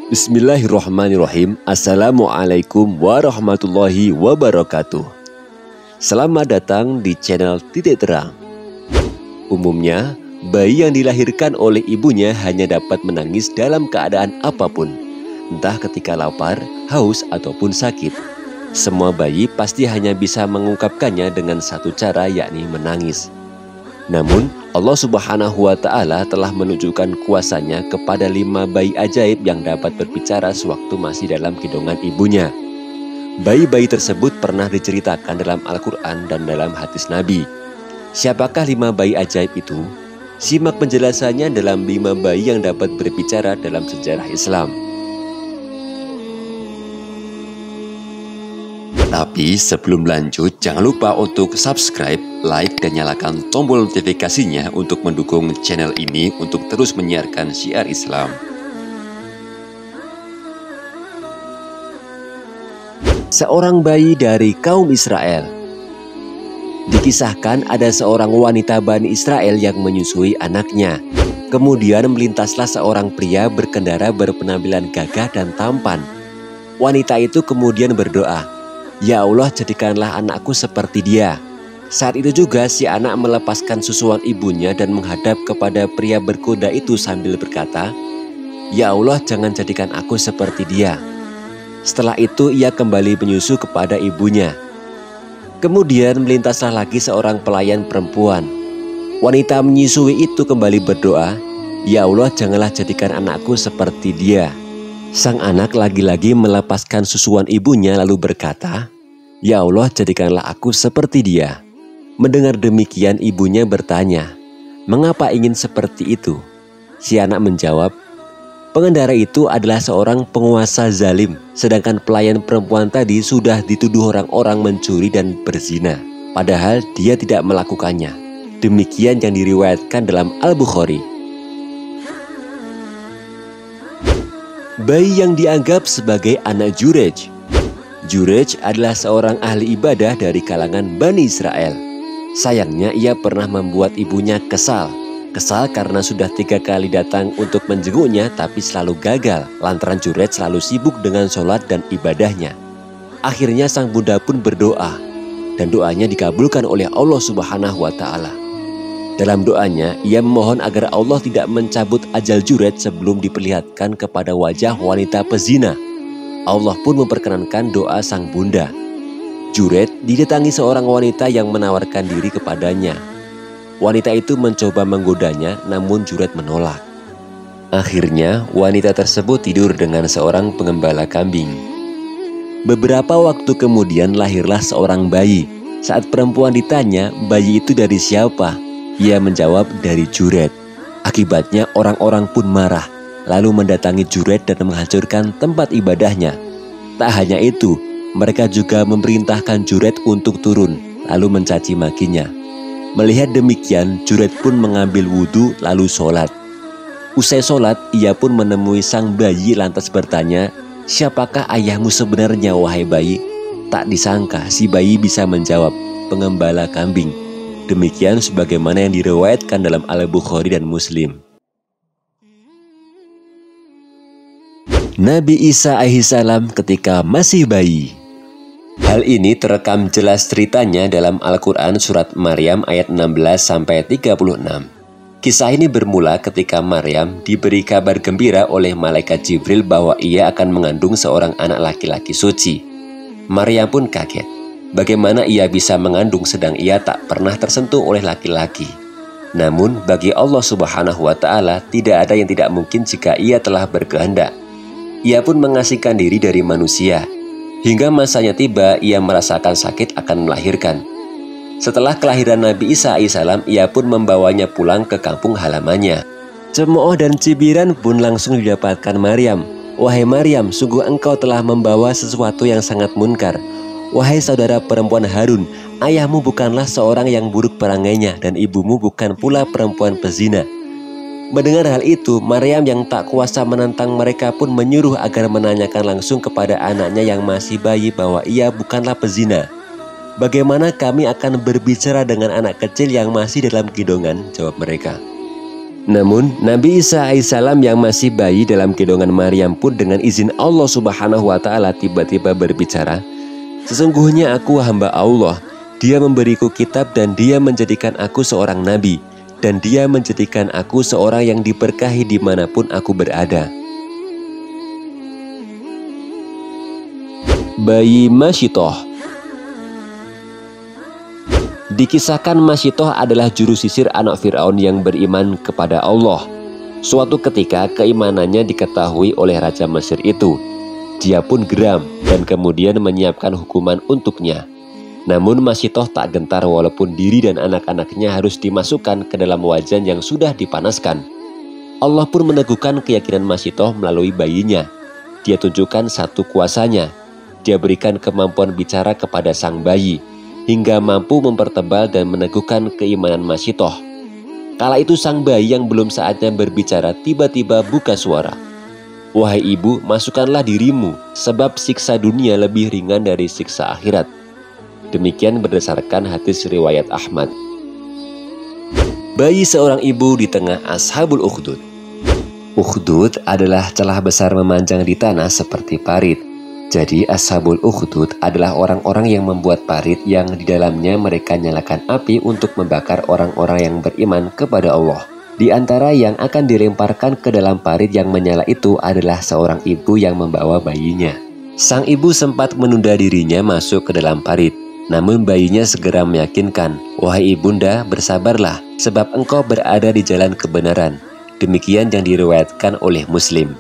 Bismillahirrahmanirrahim. Assalamualaikum warahmatullahi wabarakatuh. Selamat datang di channel Titik Terang. Umumnya, bayi yang dilahirkan oleh ibunya hanya dapat menangis dalam keadaan apapun, entah ketika lapar, haus, ataupun sakit. Semua bayi pasti hanya bisa mengungkapkannya dengan satu cara, yakni menangis. Namun, Allah Subhanahu wa Ta'ala telah menunjukkan kuasanya kepada 5 bayi ajaib yang dapat berbicara sewaktu masih dalam gendongan ibunya. Bayi-bayi tersebut pernah diceritakan dalam Al-Quran dan dalam hadis Nabi. Siapakah 5 bayi ajaib itu? Simak penjelasannya dalam 5 bayi yang dapat berbicara dalam sejarah Islam. Tapi sebelum lanjut, jangan lupa untuk subscribe, like, dan nyalakan tombol notifikasinya untuk mendukung channel ini untuk terus menyiarkan syiar Islam. Seorang bayi dari kaum Israel. Dikisahkan ada seorang wanita Bani Israel yang menyusui anaknya. Kemudian melintaslah seorang pria berkendara berpenampilan gagah dan tampan. Wanita itu kemudian berdoa, "Ya Allah, jadikanlah anakku seperti dia." Saat itu juga si anak melepaskan susuan ibunya dan menghadap kepada pria berkuda itu sambil berkata, "Ya Allah, jangan jadikan aku seperti dia." Setelah itu ia kembali menyusu kepada ibunya. Kemudian melintaslah lagi seorang pelayan perempuan. Wanita menyusui itu kembali berdoa, "Ya Allah, janganlah jadikan anakku seperti dia." Sang anak lagi-lagi melepaskan susuan ibunya lalu berkata, "Ya Allah, jadikanlah aku seperti dia." Mendengar demikian ibunya bertanya, "Mengapa ingin seperti itu?" Si anak menjawab, "Pengendara itu adalah seorang penguasa zalim, sedangkan pelayan perempuan tadi sudah dituduh orang-orang mencuri dan berzina, padahal dia tidak melakukannya." Demikian yang diriwayatkan dalam Al-Bukhari. Bayi yang dianggap sebagai anak Jurej. Jurej adalah seorang ahli ibadah dari kalangan Bani Israel. Sayangnya ia pernah membuat ibunya kesal. Kesal karena sudah 3 kali datang untuk menjenguknya tapi selalu gagal, lantaran Jurej selalu sibuk dengan sholat dan ibadahnya. Akhirnya sang bunda pun berdoa, dan doanya dikabulkan oleh Allah Subhanahu wa Ta'ala. Dalam doanya, ia memohon agar Allah tidak mencabut ajal Jurej sebelum diperlihatkan kepada wajah wanita pezina. Allah pun memperkenankan doa sang bunda. Jurej didatangi seorang wanita yang menawarkan diri kepadanya. Wanita itu mencoba menggodanya, namun Jurej menolak. Akhirnya, wanita tersebut tidur dengan seorang pengembala kambing. Beberapa waktu kemudian lahirlah seorang bayi. Saat perempuan ditanya, "Bayi itu dari siapa?" Ia menjawab, "Dari Jurej." Akibatnya orang-orang pun marah, lalu mendatangi Jurej dan menghancurkan tempat ibadahnya. Tak hanya itu, mereka juga memerintahkan Jurej untuk turun, lalu mencaci makinya. Melihat demikian, Jurej pun mengambil wudhu lalu sholat. Usai sholat, ia pun menemui sang bayi lantas bertanya, "Siapakah ayahmu sebenarnya, wahai bayi?" Tak disangka si bayi bisa menjawab, "Pengembala kambing." Demikian sebagaimana yang diriwayatkan dalam Al-Bukhari dan Muslim. Nabi Isa alaihissalam ketika masih bayi. Hal ini terekam jelas ceritanya dalam Al-Quran surat Maryam ayat 16-36. Kisah ini bermula ketika Maryam diberi kabar gembira oleh malaikat Jibril bahwa ia akan mengandung seorang anak laki-laki suci. Maryam pun kaget. Bagaimana ia bisa mengandung sedang ia tak pernah tersentuh oleh laki-laki. Namun bagi Allah Subhanahu wa Ta'ala tidak ada yang tidak mungkin jika ia telah berkehendak. Ia pun mengasingkan diri dari manusia. Hingga masanya tiba ia merasakan sakit akan melahirkan. Setelah kelahiran Nabi Isa alaihissalam, ia pun membawanya pulang ke kampung halamannya. Cemooh dan cibiran pun langsung didapatkan Maryam. "Wahai Maryam, sungguh engkau telah membawa sesuatu yang sangat munkar. Wahai saudara perempuan Harun, ayahmu bukanlah seorang yang buruk perangainya dan ibumu bukan pula perempuan pezina." Mendengar hal itu, Maryam yang tak kuasa menentang mereka pun menyuruh agar menanyakan langsung kepada anaknya yang masih bayi bahwa ia bukanlah pezina. Bagaimana kami akan berbicara dengan anak kecil yang masih dalam gendongan? Jawab mereka. Namun Nabi Isa alaihissalam yang masih bayi dalam gendongan Maryam pun dengan izin Allah Subhanahu wa Ta'ala tiba-tiba berbicara, "Sesungguhnya aku hamba Allah. Dia memberiku kitab dan dia menjadikan aku seorang nabi, dan dia menjadikan aku seorang yang diberkahi dimanapun aku berada." Bayi Masyitoh. Dikisahkan Masyitoh adalah juru sisir anak Fir'aun yang beriman kepada Allah. Suatu ketika keimanannya diketahui oleh Raja Mesir itu. Dia pun geram dan kemudian menyiapkan hukuman untuknya. Namun Masyitoh tak gentar walaupun diri dan anak-anaknya harus dimasukkan ke dalam wajan yang sudah dipanaskan. Allah pun meneguhkan keyakinan Masyitoh melalui bayinya. Dia tunjukkan satu kuasanya. Dia berikan kemampuan bicara kepada sang bayi, hingga mampu mempertebal dan meneguhkan keimanan Masyitoh. Kala itu sang bayi yang belum saatnya berbicara tiba-tiba buka suara. "Wahai ibu, masukkanlah dirimu, sebab siksa dunia lebih ringan dari siksa akhirat." Demikian berdasarkan hadis riwayat Ahmad. Bayi seorang ibu di tengah Ashabul Ukhdud. Ukhdud adalah celah besar memanjang di tanah seperti parit. Jadi Ashabul Ukhdud adalah orang-orang yang membuat parit yang di dalamnya mereka nyalakan api untuk membakar orang-orang yang beriman kepada Allah. Di antara yang akan dilemparkan ke dalam parit yang menyala itu adalah seorang ibu yang membawa bayinya. Sang ibu sempat menunda dirinya masuk ke dalam parit. Namun bayinya segera meyakinkan, "Wahai ibunda, bersabarlah, sebab engkau berada di jalan kebenaran." Demikian yang diriwayatkan oleh Muslim.